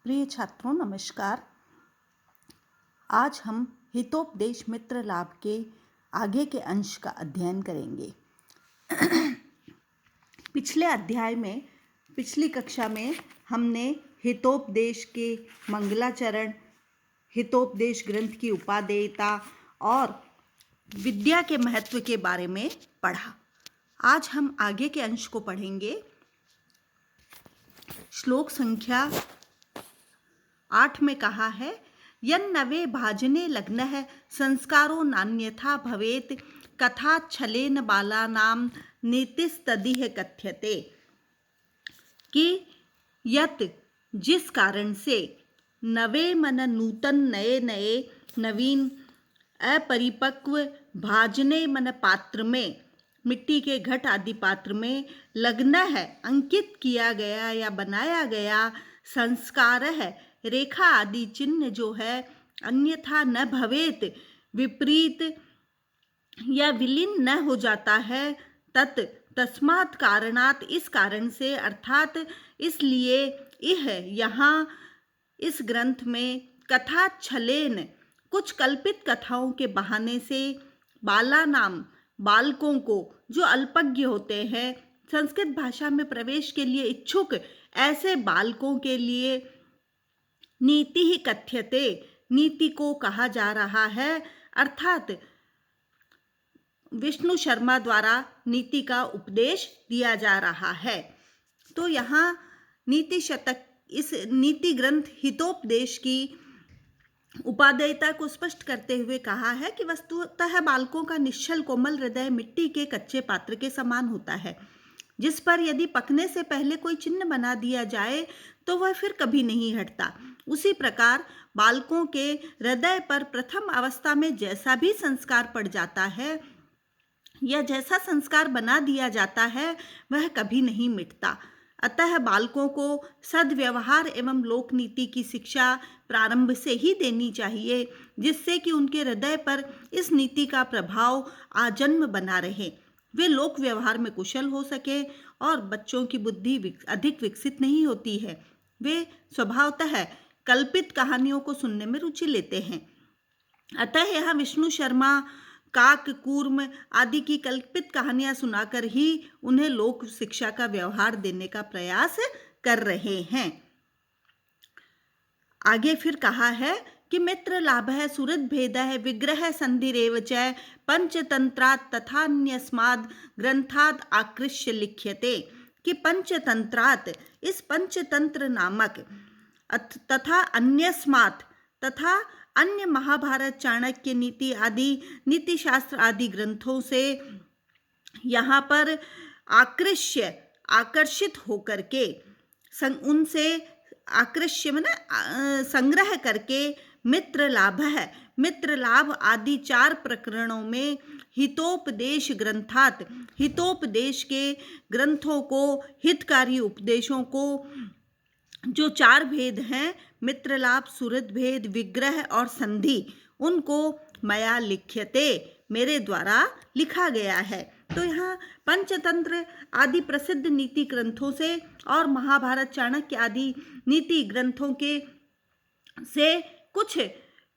प्रिय छात्रों नमस्कार। आज हम हितोपदेश मित्र लाभ के आगे के अंश का अध्ययन करेंगे। पिछले अध्याय में पिछली कक्षा में हमने हितोपदेश के मंगलाचरण, हितोपदेश ग्रंथ की उपादेयता और विद्या के महत्व के बारे में पढ़ा। आज हम आगे के अंश को पढ़ेंगे। श्लोक संख्या 8 में कहा है, यन्नवे भाजने लग्नः संस्कारो नान्यथा भवेत् कथा छलेन बालानां नीतिस्तदिह कथ्यते, कि यत जिस कारण से नवे मन नूतन नए नए नवीन अपरिपक्व भाजने मन पात्र में, मिट्टी के घट आदि पात्र में लग्न है, अंकित किया गया या बनाया गया संस्कार है, रेखा आदि चिन्ह जो है, अन्यथा न भवेत विपरीत या विलीन न हो जाता है, तस्मात् कारणात् इस कारण से, अर्थात इसलिए, यह यहाँ इस ग्रंथ में कथा छलेन कुछ कल्पित कथाओं के बहाने से बालानाम बालकों को जो अल्पज्ञ होते हैं, संस्कृत भाषा में प्रवेश के लिए इच्छुक ऐसे बालकों के लिए नीति ही कथ्यते, नीति को कहा जा रहा है, अर्थात विष्णु शर्मा द्वारा नीति का उपदेश दिया जा रहा है। तो यहाँ नीति शतक, इस नीति ग्रंथ हितोपदेश की उपादेयता को स्पष्ट करते हुए कहा है कि वस्तुतः बालकों का निश्चल कोमल हृदय मिट्टी के कच्चे पात्र के समान होता है, जिस पर यदि पकने से पहले कोई चिन्ह बना दिया जाए तो वह फिर कभी नहीं हटता। उसी प्रकार बालकों के हृदय पर प्रथम अवस्था में जैसा भी संस्कार पड़ जाता है या जैसा संस्कार बना दिया जाता है, वह कभी नहीं मिटता। अतः बालकों को सद्व्यवहार एवं लोक नीति की शिक्षा प्रारंभ से ही देनी चाहिए, जिससे कि उनके हृदय पर इस नीति का प्रभाव आजन्म बना रहे, वे लोक व्यवहार में कुशल हो सके। और बच्चों की बुद्धि अधिक विकसित नहीं होती है, वे स्वभावतः कल्पित कहानियों को सुनने में रुचि लेते हैं। अतः यह विष्णु शर्मा काक कूर्म आदि की कल्पित कहानियां सुनाकर ही उन्हें लोक शिक्षा का व्यवहार देने का प्रयास कर रहे हैं। आगे फिर कहा है कि मित्र लाभ है, सुहृद भेद है, विग्रह संधिरेव च पंचतंत्रात् तथान्यस्माद् ग्रंथात् आकृष्य लिख्यते, कि पंचतंत्रात् इस पंचतंत्र नामक तथा अन्यस्मात् तथा अन्य महाभारत, चाणक्य नीति आदि नीति शास्त्र आदि ग्रंथों से यहाँ पर आकर्षित होकर के उनसे आकृष्य में संग्रह करके मित्र लाभ है, मित्र लाभ आदि 4 प्रकरणों में हितोपदेश ग्रंथात, हितोपदेश के ग्रंथों को, हितकारी उपदेशों को, जो 4 भेद हैं, मित्र लाभ, सुहृद भेद, विग्रह और संधि, उनको मया लिख्यते, मेरे द्वारा लिखा गया है। तो यहाँ पंचतंत्र आदि प्रसिद्ध नीति ग्रंथों से और महाभारत, चाणक्य आदि नीति ग्रंथों के से कुछ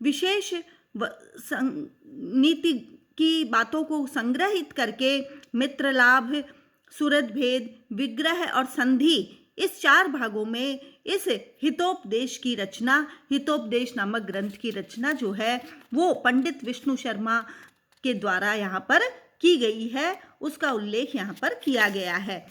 विशेष नीति की बातों को संग्रहित करके मित्र लाभ, सुहृद भेद, विग्रह और संधि, इस 4 भागों में इस हितोपदेश की रचना, हितोपदेश नामक ग्रंथ की रचना जो है वो पंडित विष्णु शर्मा के द्वारा यहाँ पर की गई है, उसका उल्लेख यहाँ पर किया गया है।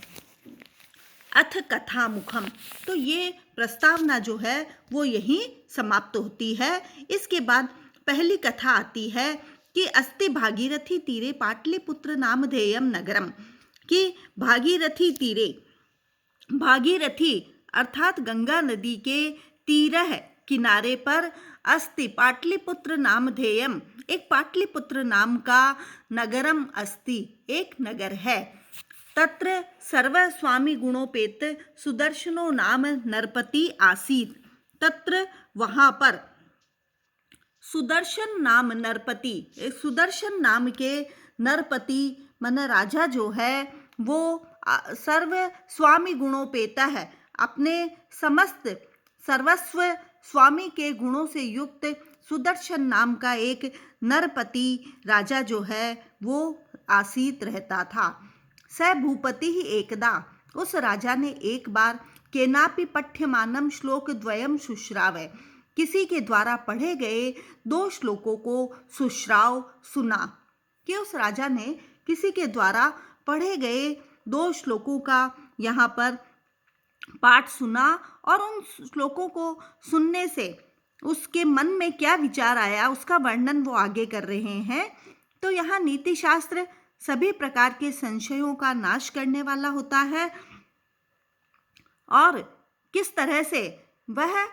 अथ कथा मुखम, तो ये प्रस्तावना जो है वो यहीं समाप्त होती है। इसके बाद पहली कथा आती है कि अस्ति भागीरथी तीरे पाटलिपुत्र नामधेयम नगरम, कि भागीरथी तीरे, भागीरथी अर्थात गंगा नदी के तीरह किनारे पर अस्ति पाटलिपुत्र नामधेयम, एक पाटलिपुत्र नाम का नगरम अस्ति, एक नगर है। तत्र सर्व स्वामी गुणोपेत सुदर्शनो नाम नरपति आसीत, तत्र वहाँ पर सुदर्शन नाम नरपति, सुदर्शन नाम के नरपति मन राजा जो है वो सर्व स्वामी गुणोपेता है, अपने समस्त सर्वस्व स्वामी के गुणों से युक्त सुदर्शन नाम का एक नरपति राजा जो है वो आसीत रहता था। स भूपति ही एकदा, उस राजा ने एक बार केनापि पठ्यमानम श्लोक द्वयम शुश्रावय, किसी के द्वारा पढ़े गए 2 श्लोकों को सुश्राव सुना। कि उस राजा ने किसी के द्वारा पढ़े गए 2 श्लोकों का यहाँ पर पाठ सुना और उन श्लोकों को सुनने से उसके मन में क्या विचार आया उसका वर्णन वो आगे कर रहे हैं। तो यहाँ नीति शास्त्र सभी प्रकार के संशयों का नाश करने वाला होता है और किस तरह से वह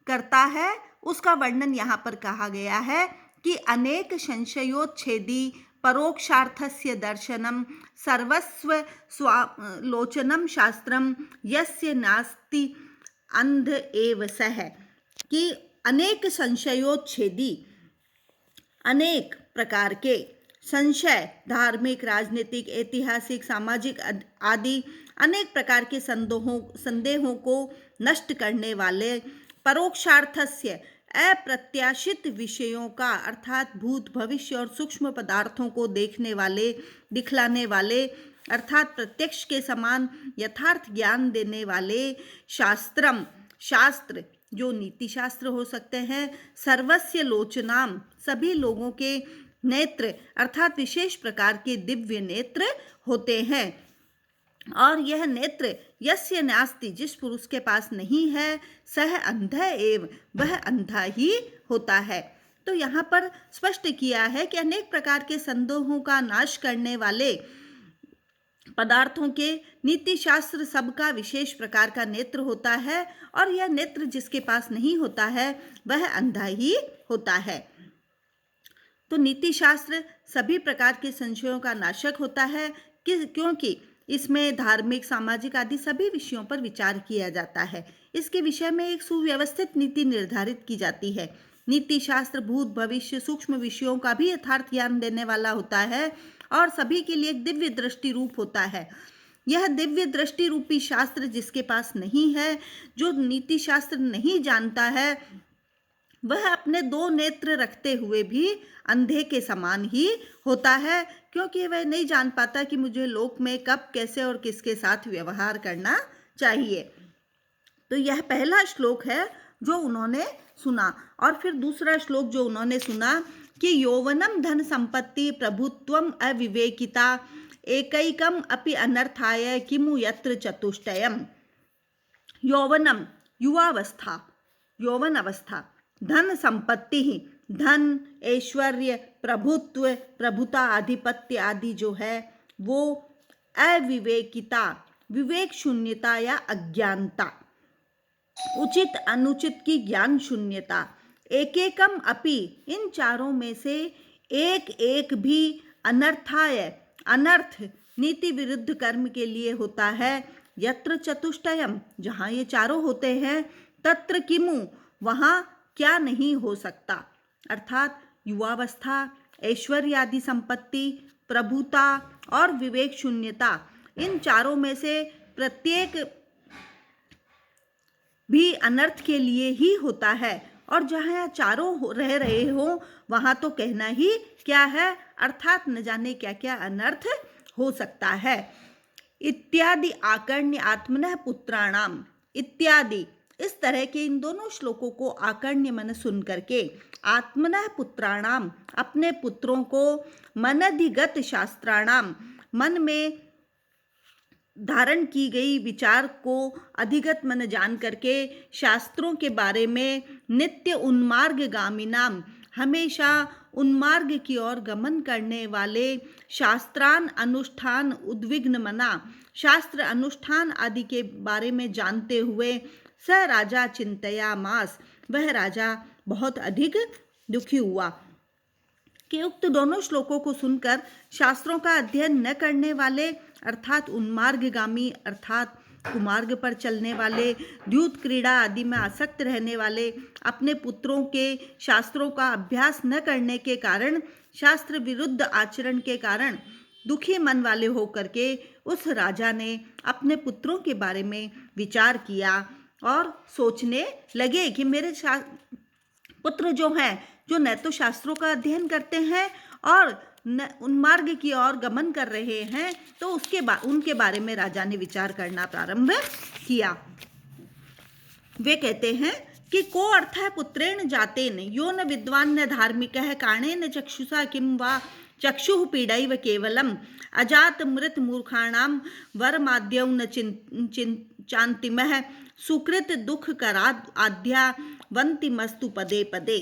करता है उसका वर्णन यहाँ पर कहा गया है कि अनेक संशयोच्छेदी परोक्षार्थस्य दर्शनम सर्वस्व स्वालोचनम शास्त्रम यस्य नास्ति अंध एव सह। कि अनेक संशयोच्छेदी, अनेक प्रकार के संशय, धार्मिक, राजनीतिक, ऐतिहासिक, सामाजिक आदि अनेक प्रकार के संदेहों को नष्ट करने वाले, परोक्षार्थस्य अप्रत्याशित विषयों का अर्थात भूत, भविष्य और सूक्ष्म पदार्थों को देखने वाले, दिखलाने वाले अर्थात प्रत्यक्ष के समान यथार्थ ज्ञान देने वाले शास्त्रम, शास्त्र जो नीति शास्त्र हो सकते हैं, सर्वस्य लोचनाम, सभी लोगों के नेत्र अर्थात विशेष प्रकार के दिव्य नेत्र होते हैं। और यह नेत्र यस्य नास्ति, जिस पुरुष के पास नहीं है, सह अंध एव, वह अंधा ही होता है। तो यहाँ पर स्पष्ट किया है कि अनेक प्रकार के संदेहों का नाश करने वाले पदार्थों के नीति शास्त्र सबका विशेष प्रकार का नेत्र होता है और यह नेत्र जिसके पास नहीं होता है वह अंधा ही होता है। तो नीति शास्त्र सभी प्रकार के संशयों का नाशक होता है क्योंकि इसमें धार्मिक, सामाजिक आदि सभी विषयों पर विचार किया जाता है। इसके विषय में एक सुव्यवस्थित नीति निर्धारित की जाती है। नीति शास्त्र भूत, भविष्य, सूक्ष्म विषयों का भी यथार्थ ज्ञान देने वाला होता है और सभी के लिए एक दिव्य दृष्टि रूप होता है। यह दिव्य दृष्टि रूपी शास्त्र जिसके पास नहीं है, जो नीति शास्त्र नहीं जानता है, वह अपने 2 नेत्र रखते हुए भी अंधे के समान ही होता है, क्योंकि वह नहीं जान पाता कि मुझे लोक में कब, कैसे और किसके साथ व्यवहार करना चाहिए। तो यह पहला श्लोक है जो उन्होंने सुना। और फिर दूसरा श्लोक जो उन्होंने सुना कि यौवनम धन संपत्ति प्रभुत्वम अविवेकिता एकैकम अपि अनर्थाय किमु यत्र चतुष्टयम। यौवनम, युवावस्था, यौवन अवस्था, धन संपत्ति ही, धन, ऐश्वर्य, प्रभुत्व, प्रभुता, आधिपत्य आदि जो है वो अविवेकिता, विवेक शून्यता या अज्ञानता, उचित अनुचित की ज्ञान शून्यता, एकेकम अपि, इन चारों में से एक एक भी, अनर्थाय, अनर्थ, नीति विरुद्ध कर्म के लिए होता है, यत्र चतुष्टयम, जहाँ ये चारों होते हैं, तत्र किमु, वहाँ क्या नहीं हो सकता। अर्थात युवावस्था, ऐश्वर्य आदि संपत्ति, प्रभुता और विवेक शून्यता, इन चारों में से प्रत्येक भी अनर्थ के लिए ही होता है। और जहाँ चारों रह रहे हो वहाँ तो कहना ही क्या है, अर्थात न जाने क्या क्या अनर्थ हो सकता है। इत्यादि आकर्ण्य आत्मनः पुत्राणाम, इत्यादि इस तरह के इन दोनों श्लोकों को आकर्ण्य मन सुन करके, आत्मनः पुत्राणाम, अपने पुत्रों को, मनधिगत शास्त्राणाम, मन में धारण की गई विचार को अधिगत मन जान करके, शास्त्रों के बारे में, नित्य उन्मार्गगामिनाम, हमेशा उन्मार्ग की ओर गमन करने वाले, शास्त्रान अनुष्ठान उद्विग्न मना, शास्त्र अनुष्ठान आदि के बारे में जानते हुए, स राजा चिंतयामास, वह राजा बहुत अधिक दुखी हुआ। कि उक्त दोनों श्लोकों को सुनकर शास्त्रों का अध्ययन न करने वाले अर्थात उन्मार्गगामी अर्थात कुमार्ग पर चलने वाले, द्यूत क्रीड़ा आदि में आसक्त रहने वाले, अपने पुत्रों के शास्त्रों का अभ्यास न करने के कारण, शास्त्र विरुद्ध आचरण के कारण दुखी मन वाले होकर के उस राजा ने अपने पुत्रों के बारे में विचार किया और सोचने लगे कि मेरे पुत्र जो हैं, जो न तो शास्त्रों का अध्ययन करते हैं और न उन्मार्ग की ओर गमन कर रहे हैं, तो उनके बारे में राजा ने विचार करना प्रारंभ किया। वे कहते हैं कि को अर्थः पुत्रेण जातेन यो न विद्वान न धार्मिकः काणेन चक्षुषा किं वा चक्षुः पीडैव केवलम् अजात मृत मूर्खाणां वरमाद्यौ न चान्तिमः सुकृत दुख कराद आद्यावन्तिमस्तु पदे पदे।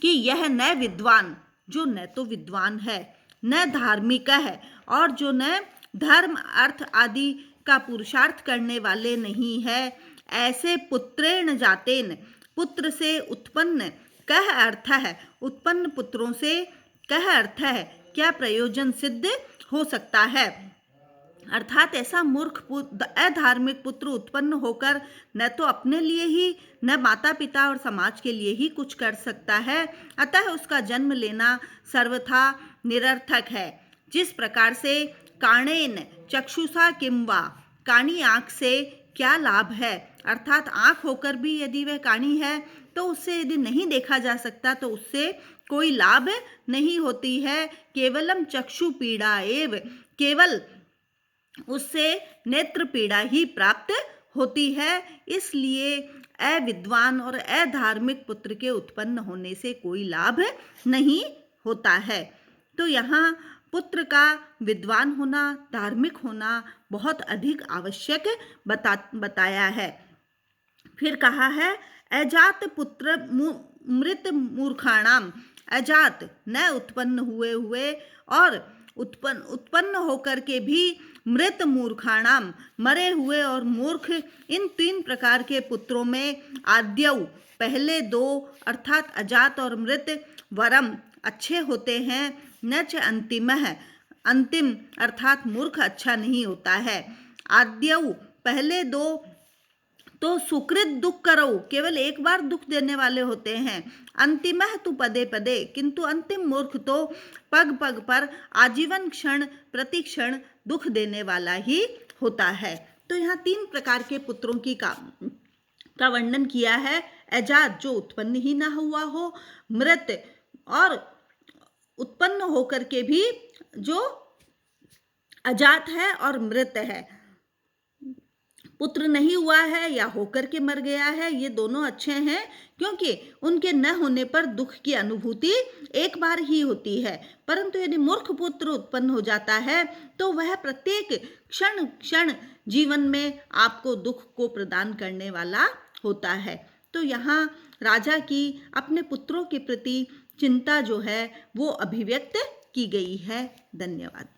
कि यह न विद्वान, जो न तो विद्वान है, न धार्मिक है, और जो न धर्म अर्थ आदि का पुरुषार्थ करने वाले नहीं है, ऐसे पुत्रेण जातेन, पुत्र से उत्पन्न कह अर्थ है, उत्पन्न पुत्रों से कह अर्थ है, क्या प्रयोजन सिद्ध हो सकता है। अर्थात ऐसा मूर्ख अधार्मिक पुत्र उत्पन्न होकर न तो अपने लिए ही, न माता पिता और समाज के लिए ही कुछ कर सकता है, अतः उसका जन्म लेना सर्वथा निरर्थक है। जिस प्रकार से काणेन चक्षुषा किंवा, काणी आँख से क्या लाभ है, अर्थात आँख होकर भी यदि वह काणी है तो उससे यदि नहीं देखा जा सकता तो उससे कोई लाभ नहीं होती है। केवलम चक्षु पीड़ा एव, केवल उससे नेत्र पीड़ा ही प्राप्त होती है। इसलिए अविद्वान और अधार्मिक पुत्र के उत्पन्न होने से कोई लाभ नहीं होता है। तो यहाँ पुत्र का विद्वान होना, धार्मिक होना बहुत अधिक आवश्यक बताया है। फिर कहा है अजात पुत्र मृत मूर्खाणाम, अजात न उत्पन्न हुए और उत्पन्न होकर के भी मृत मूर्खाणाम, मरे हुए और मूर्ख, इन 3 प्रकार के पुत्रों में आद्यौ, पहले 2 अर्थात अजात और मृत, वरम अच्छे होते हैं, न च अंतिमः, अंतिम अर्थात मूर्ख अच्छा नहीं होता है। आद्यौ पहले 2 तो सुकृत दुख करो, केवल एक बार दुख देने वाले होते हैं। अंतिमः तु पदे पदे, किंतु अंतिम मूर्ख तो पग पग पर आजीवन क्षण प्रति क्षण दुख देने वाला ही होता है। तो यहाँ 3 प्रकार के पुत्रों का वर्णन किया है। अजात, जो उत्पन्न ही ना हुआ हो, मृत, और उत्पन्न होकर के भी जो अजात है और मृत है, पुत्र नहीं हुआ है या होकर के मर गया है, ये दोनों अच्छे हैं, क्योंकि उनके न होने पर दुख की अनुभूति एक बार ही होती है। परंतु यदि मूर्ख पुत्र उत्पन्न हो जाता है तो वह प्रत्येक क्षण क्षण जीवन में आपको दुख को प्रदान करने वाला होता है। तो यहाँ राजा की अपने पुत्रों के प्रति चिंता जो है वो अभिव्यक्त की गई है। धन्यवाद।